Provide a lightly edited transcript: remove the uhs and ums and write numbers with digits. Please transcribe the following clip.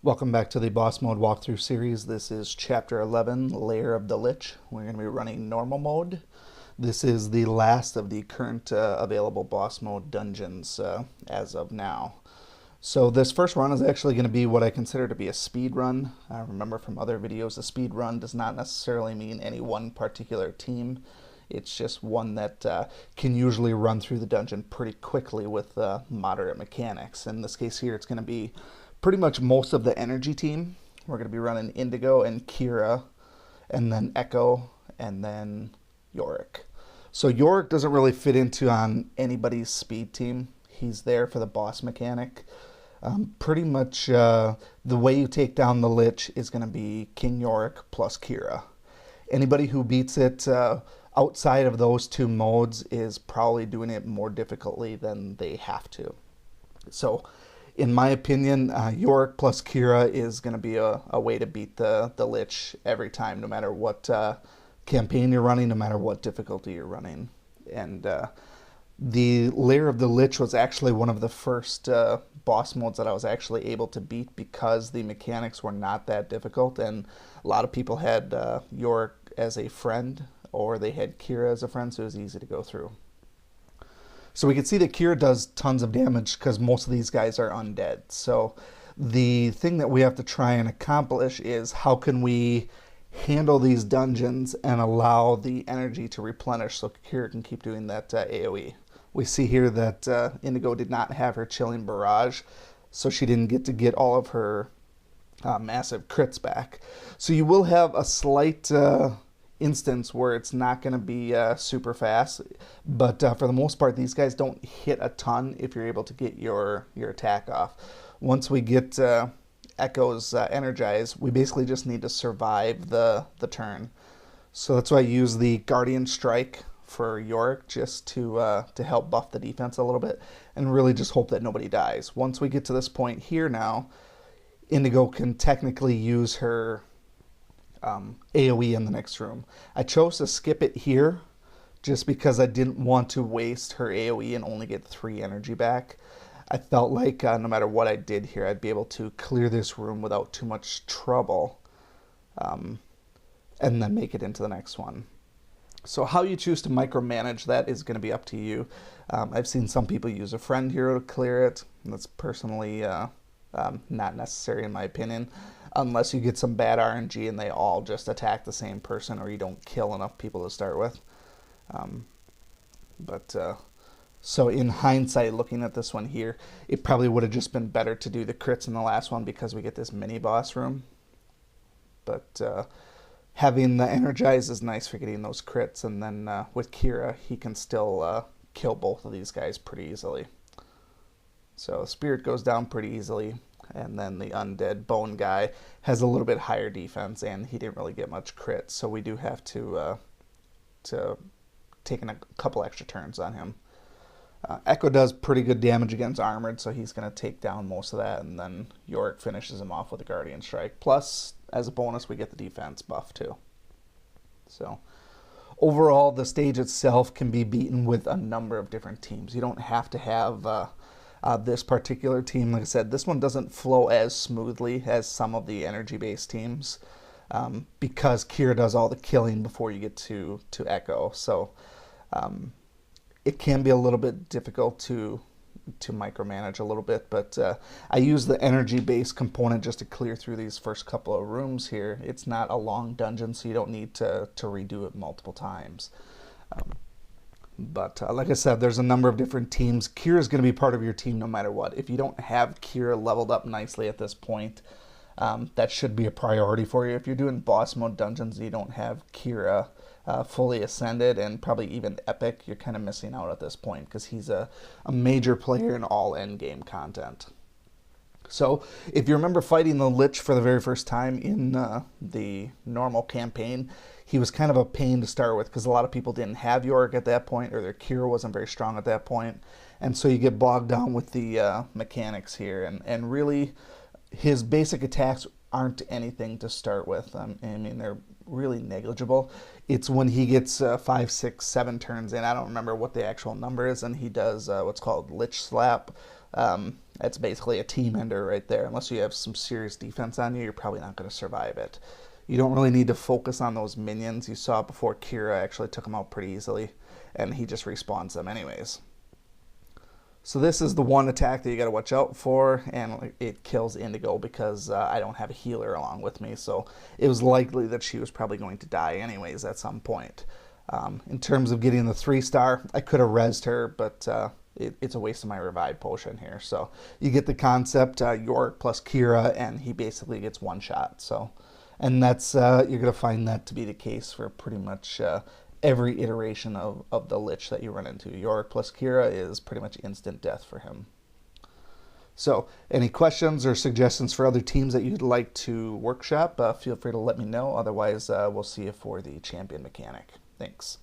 Welcome back to the Boss Mode walkthrough series. This is Chapter 11, Lair of the Lich. We're going to be running normal mode. This is the last of the current available Boss Mode dungeons as of now. So this first run is actually going to be what I consider to be a speed run. Remember from other videos, a speed run does not necessarily mean any one particular team. It's just one that can usually run through the dungeon pretty quickly with moderate mechanics. In this case here, it's going to be pretty much most of the energy team. We're going to be running Indigo and Kira, and then Echo, and then Yorick. So Yorick doesn't really fit into on anybody's speed team. He's there for the boss mechanic. Pretty much the way you take down the Lich is going to be King Yorick plus Kira. Anybody who beats it outside of those two modes is probably doing it more difficultly than they have to. So in my opinion, Yorick plus Kira is going to be a way to beat the Lich every time, no matter what campaign you're running, no matter what difficulty you're running. And the Lair of the Lich was actually one of the first boss modes that I was actually able to beat because the mechanics were not that difficult, and a lot of people had Yorick as a friend, or they had Kira as a friend, so it was easy to go through. So we can see that Kira does tons of damage because most of these guys are undead. So the thing that we have to try and accomplish is how can we handle these dungeons and allow the energy to replenish so Kira can keep doing that AoE. We see here that Indigo did not have her Chilling Barrage, so she didn't get all of her massive crits back. So you will have a slight instance where it's not going to be super fast, but for the most part these guys don't hit a ton if you're able to get your attack off. Once we get Echoes energized, we basically just need to survive the turn. So that's why I use the Guardian Strike for Yorick, just to help buff the defense a little bit and really just hope that nobody dies. Once we get to this point here now, Indigo can technically use her AoE in the next room. I chose to skip it here just because I didn't want to waste her AoE and only get 3 energy back. I felt like no matter what I did here, I'd be able to clear this room without too much trouble, and then make it into the next one. So how you choose to micromanage that is going to be up to you. I've seen some people use a friend hero to clear it. That's personally not necessary in my opinion, unless you get some bad RNG and they all just attack the same person, or you don't kill enough people to start with. So in hindsight, looking at this one here, it probably would have just been better to do the crits in the last one because we get this mini boss room. But having the energize is nice for getting those crits, and then with Kira, he can still kill both of these guys pretty easily. So Spirit goes down pretty easily, and then the undead bone guy has a little bit higher defense, and he didn't really get much crit, so we do have to take a couple extra turns on him. Echo does pretty good damage against armored, so he's going to take down most of that, and then Yorick finishes him off with a Guardian Strike. Plus, as a bonus, we get the defense buff too. So overall, the stage itself can be beaten with a number of different teams. You don't have to have this particular team. Like I said, this one doesn't flow as smoothly as some of the energy-based teams because Kira does all the killing before you get to Echo. So it can be a little bit difficult to micromanage a little bit, but I use the energy-based component just to clear through these first couple of rooms here. It's not a long dungeon, so you don't need to redo it multiple times. But like I said, there's a number of different teams. Kira is going to be part of your team no matter what. If you don't have Kira leveled up nicely at this point, that should be a priority for you. If you're doing boss mode dungeons and you don't have Kira fully ascended and probably even epic, you're kind of missing out at this point because he's a major player in all endgame content. So if you remember fighting the Lich for the very first time in the normal campaign, he was kind of a pain to start with because a lot of people didn't have Yorick at that point, or their Kira wasn't very strong at that point, and so you get bogged down with the mechanics here, and really his basic attacks aren't anything to start with. I mean, they're really negligible. It's when he gets 5, 6, 7 turns in, I don't remember what the actual number is, and he does what's called Lich Slap. That's basically a team ender right there. Unless you have some serious defense on you, you're probably not going to survive it. You don't really need to focus on those minions. You saw before Kira actually took them out pretty easily, and he just respawns them anyways. So this is the one attack that you got to watch out for, and it kills Indigo because I don't have a healer along with me, so it was likely that she was probably going to die anyways at some point. In terms of getting the 3-star, I could have rezzed her, but it's a waste of my revive potion here. So you get the concept, Yorick plus Kira, and he basically gets one shot. So, and that's you're going to find that to be the case for pretty much every iteration of the Lich that you run into. Yorick plus Kira is pretty much instant death for him. So, any questions or suggestions for other teams that you'd like to workshop, feel free to let me know. Otherwise, we'll see you for the champion mechanic. Thanks.